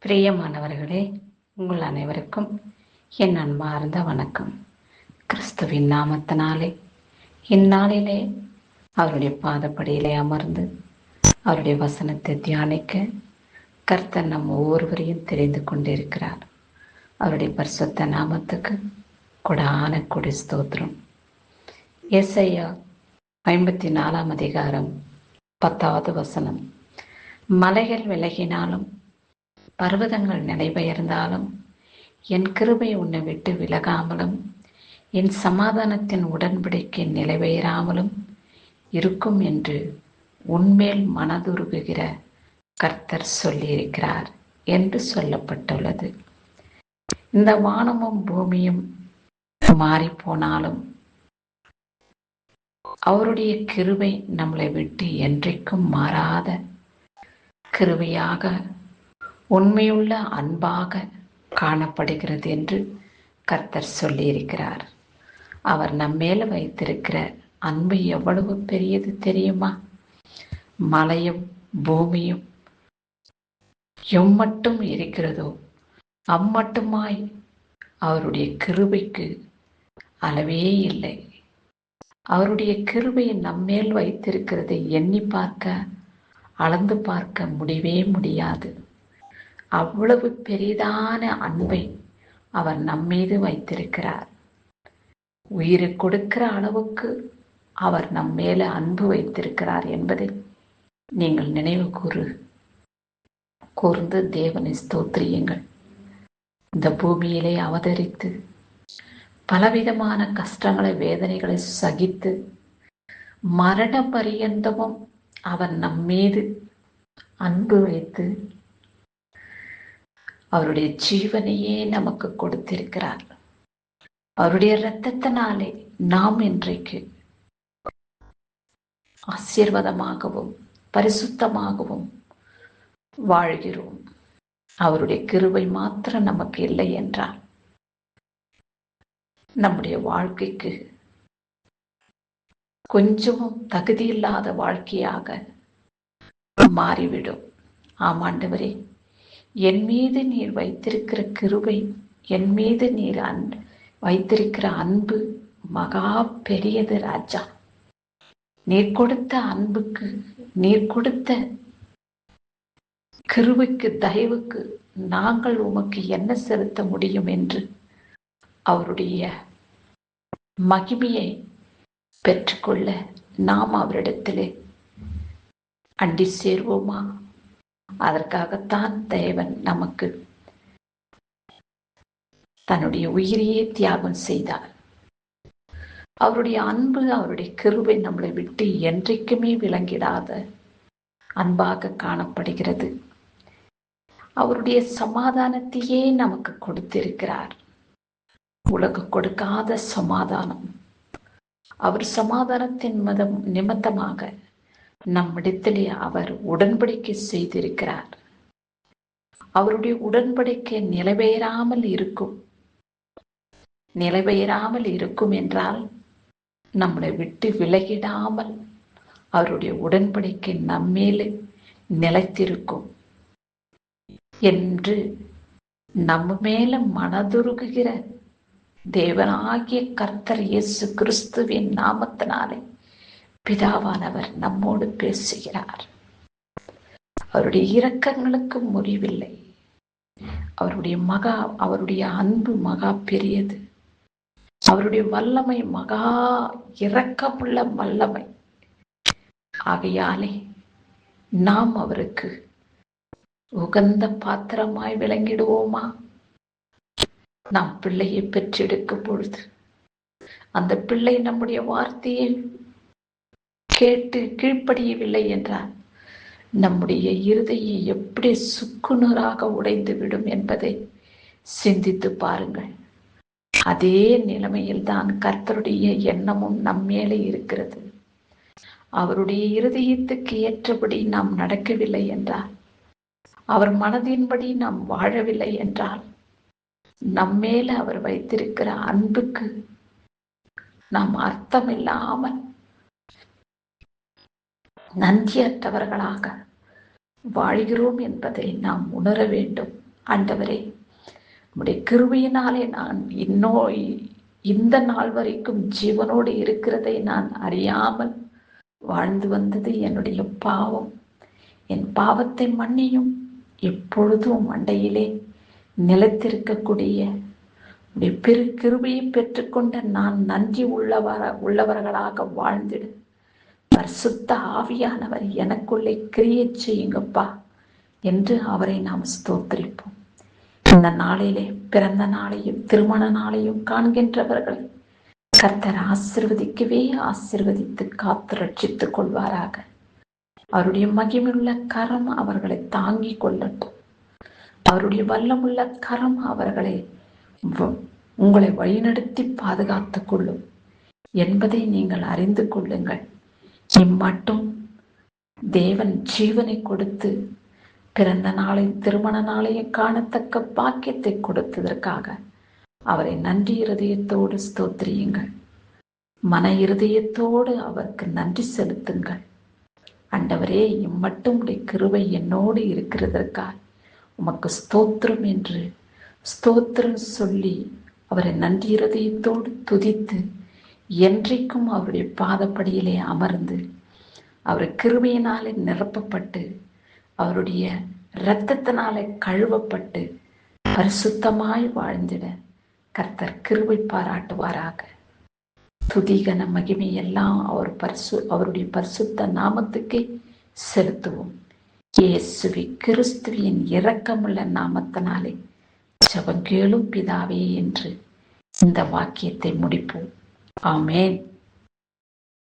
பிரியமானவர்களே, உங்கள் அனைவருக்கும் என் அன்பார்ந்த வணக்கம். கிறிஸ்துவின் நாமத்தினாலே இந்நாளிலே அவருடைய பாதப்படியிலே அமர்ந்து அவருடைய வசனத்தை தியானிக்க கர்த்தர் நம் ஒவ்வொருவரையும் தெரிந்து கொண்டிருக்கிறார். அவருடைய பரிசுத்த நாமத்துக்கு கொடான கொடி ஸ்தோத்திரம். ஏசாயா 54 அதிகாரம் 10வது வசனம். மலைகள் விலகினாலும் பர்வதங்கள் நிலைபெயர்ந்தாலும் என் கிருபை உன்னை விட்டு விலகாமலும் என் சமாதானத்தின் உடன்படிக்கை நிலைபெயராமலும் இருக்கும் என்று உன்மேல் மனதுருகுகிற கர்த்தர் சொல்லியிருக்கிறார் என்று சொல்லப்பட்டுள்ளது. இந்த வானமும் பூமியும் மாறி போனாலும் அவருடைய கிருபை நம்மளை விட்டு என்றைக்கும் மாறாத கிருபையாக உண்மையுள்ள அன்பாக காணப்படுகிறது என்று கர்த்தர் சொல்லியிருக்கிறார். அவர் நம்மேல வைத்திருக்கிற அன்பு எவ்வளவு பெரியது தெரியுமா? மலையும் பூமியும் எம்மட்டும் இருக்கிறதோ அம்மட்டுமாய் அவருடைய கிருபைக்கு அளவே இல்லை. அவருடைய கிருபையை நம்மேல் வைத்திருக்கிறதை எண்ணி பார்க்க, அளந்து பார்க்க முடியவே முடியாது. அவ்வளவு பெரிதான அன்பை அவர் நம்மீது வைத்திருக்கிறார். உயிரை கொடுக்கிற அளவுக்கு அவர் நம்மேல அன்பு வைத்திருக்கிறார் என்பதை நீங்கள் நினைவு கூர்ந்து தேவனை ஸ்தோத்திரியுங்கள். இந்த பூமியிலே அவதரித்து பலவிதமான கஷ்டங்களை, வேதனைகளை சகித்து மரண பரியந்தமும் அவர் நம்மீது அன்பு வைத்து அவருடைய ஜீவனையே நமக்கு கொடுத்திருக்கிறார். அவருடைய இரத்தத்தினாலே நாம் இன்றைக்கு ஆசீர்வாதமாகவும் பரிசுத்தமாகவும் வாழ்கிறோம். அவருடைய கிருபை மாத்திரம் நமக்கு இல்லை என்றால் நம்முடைய வாழ்க்கைக்கு கொஞ்சமும் தகுதியில்லாத வாழ்க்கையாக மாறிவிடும். ஆமாண்டவரே, என் மீது நீர் வைத்திருக்கிற கிருபை, என் மீது நீர் வைத்திருக்கிற அன்பு மகா பெரியது ராஜா. நீர் கொடுத்த அன்புக்கு, நீர் கொடுத்த கிருபைக்கு, தயவுக்கு நாங்கள் உமக்கு என்ன செலுத்த முடியும் என்று அவருடைய மகிமையை பெற்றுக்கொள்ள நாம் அவரிடத்திலே அண்டி சேர்வோமா? அதற்காகத்தான் தேவன் நமக்கு தன்னுடைய உயிரையே தியாகம் செய்தார். அவருடைய அன்பு, அவருடைய கிருபை நம்மளை விட்டு என்றைக்குமே விளங்கிடாத அன்பாக காணப்படுகிறது. அவருடைய சமாதானத்தையே நமக்கு கொடுத்திருக்கிறார். உலகம் கொடுக்காத சமாதானம். அவர் சமாதானத்தின் நிமித்தமாக நம்மிடத்திலே அவர் உடன்படிக்கை செய்திருக்கிறார். அவருடைய உடன்படிக்கை நிலைபெயராமல் இருக்கும் என்றால் நம்மளை விட்டு விலகிடாமல் அவருடைய உடன்படிக்கை நம்மேலே நிலைத்திருக்கும் என்று நம்ம மேல மனதுருகுகிற தேவனாகிய கர்த்தர் இயேசு கிறிஸ்துவின் நாமத்தினாலே பிதாவானவர் நம்மோடு பேசுகிறார். அவருடைய இரக்கங்களுக்கு முடிவில்லை. அவருடைய அன்பு மகா பெரியது. அவருடைய வல்லமை மகா இரக்கமுள்ள வல்லமை. ஆகையாலே நாம் அவருக்கு உகந்த பாத்திரமாய் விளங்கிடுவோமா? நாம் பிள்ளையை பெற்றெடுக்கும் பொழுது அந்த பிள்ளை நம்முடைய வார்த்தையை கேட்டு கீழ்ப்படியவில்லை என்றால் நம்முடைய இருதயம் எப்படி சுக்குநூறாக உடைந்து விடும் என்பதை சிந்தித்து பாருங்கள். அதே நிலைமையில் தான் கர்த்தருடைய எண்ணமும் நம்மேலே இருக்கிறது. அவருடைய இருதயத்துக்கு ஏற்றபடி நாம் நடக்கவில்லை என்றால், அவர் மனதின்படி நாம் வாழவில்லை என்றால், நம்மேல அவர் வைத்திருக்கிற அன்புக்கு நாம் அர்த்தமில்லாமல் நன்றியற்றவர்களாக வாழ்கிறோம் என்பதை நாம் உணர வேண்டும். ஆண்டவரே, உம்முடைய கிருபையினாலே நான் இந்த நாள் வரைக்கும் ஜீவனோடு இருக்கிறதை நான் அறியாமல் வாழ்ந்து வந்தது என்னுடைய பாவம். என் பாவத்தை மன்னியும். எப்பொழுதும் மண்டையிலே நிலைத்திருக்கக்கூடிய உடைய பெரு கிருபையை பெற்றுக்கொண்ட நான் நன்றி உள்ளவர்களாக வாழ்ந்திட பரிசுத்த ஆவியானவர் எனக்குள்ளே கிரியை செய்யுங்கப்பா என்று அவரை நாம் ஸ்தோத்திரிப்போம். இந்த நாளிலே பிறந்த நாளையும் திருமண நாளையும் காண்கின்றவர்களை கர்த்தர் ஆசீர்வதிக்கவே ஆசீர்வதித்து காத்து ரட்சித்துக் கொள்வாராக. அவருடைய மகிமையுள்ள கரம் அவர்களை தாங்கி கொள்ளட்டும். அவருடைய வல்லமுள்ள கரம் உங்களை வழிநடத்தி பாதுகாத்துக் கொள்ளும் என்பதை நீங்கள் அறிந்து கொள்ளுங்கள். இம்மட்டும் தேவன் ஜீவனை கொடுத்து பிறந்த நாளையும் திருமண நாளையும் காணத்தக்க பாக்கியத்தை கொடுத்ததற்காக அவரை நன்றி இருதயத்தோடு ஸ்தோத்திரியுங்கள். மன இருதயத்தோடு அவருக்கு நன்றி செலுத்துங்கள். ஆண்டவரே, இம்மட்டும் உடைய கிருபை என்னோடு இருக்கிறதற்காக உமக்கு ஸ்தோத்திரம் என்று ஸ்தோத்திரம் சொல்லி அவரை நன்றி இருதயத்தோடு துதித்து என்றைக்கும் அவருடைய பாதப்படியிலே அமர்ந்து அவர் கிருபையினாலே நிரப்பப்பட்டு அவருடைய இரத்தத்தினாலே கழுவப்பட்டு பரிசுத்தமாய் வாழ்ந்திட கர்த்தர் கிருபை பாராட்டுவாராக. துதிகன மகிமை எல்லாம் அவருடைய பரிசுத்த நாமத்துக்கே செலுத்துவோம். இயேசுவி கிறிஸ்துவின் இரக்கமுள்ள நாமத்தினாலே ஜெபம் கேளும் பிதாவே என்று இந்த வாக்கியத்தை முடிப்போம். ஆமென்.